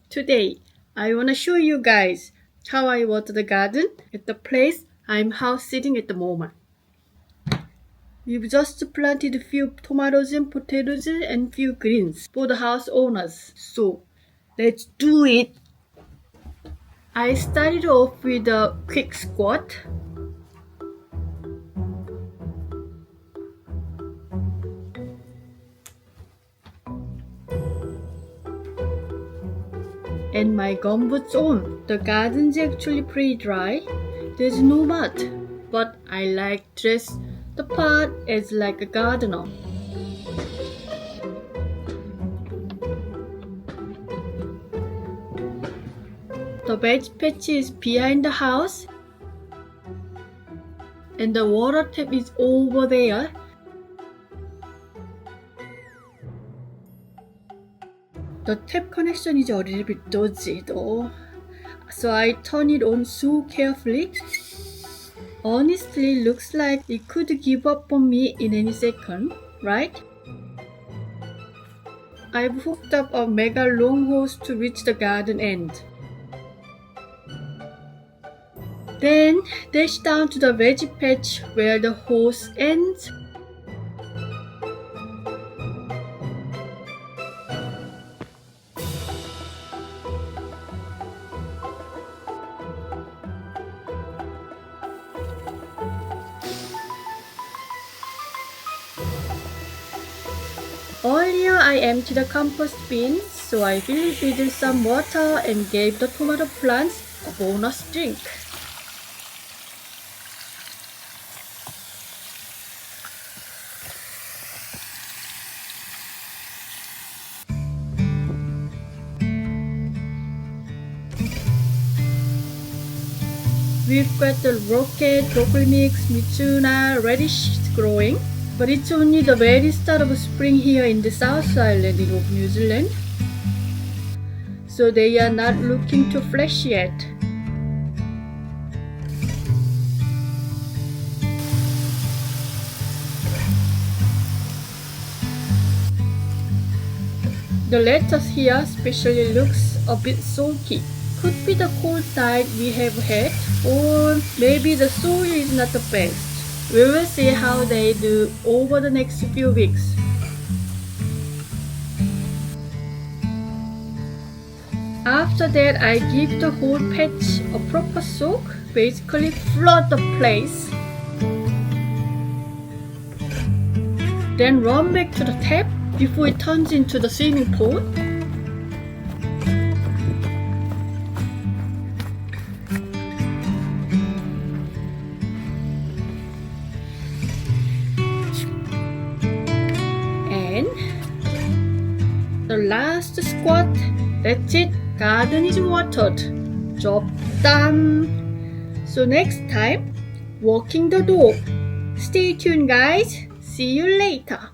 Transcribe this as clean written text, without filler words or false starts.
Today, I wanna show you guys how I water the garden at the place I'm house sitting at the moment. We've just planted a few tomatoes and potatoes and few greens for the house owners. So, let's do it! I started off with a quick squat. And my gumboots on. The garden's actually pretty dry. There's no mud, but I like dress the part as like a gardener. The veg patch is behind the house, and the water tap is over there. The tap connection is a little bit dodgy though, so I turn it on so carefully. Honestly, looks like it could give up on me in any second, right? I've hooked up a mega long hose to reach the garden end. Then dash down to the veggie patch where the hose ends. Earlier I emptied the compost bin, so I filled it with some water and gave the tomato plants a bonus drink. We've got the rocket, broccoli mix, mitsuna, radish growing, but it's only the very start of spring here in the South Island of New Zealand, so they are not looking too fresh yet. The lettuce here especially looks a bit sulky. Could be the cold night we have had, or maybe the soil is not the best. We will see how they do over the next few weeks. After that, I give the whole patch a proper soak, basically flood the place. Then run back to the tap before it turns into the swimming pool. The last squat, that's it, garden is watered. Job done. So next time, walking the dog. Stay tuned guys, see you later.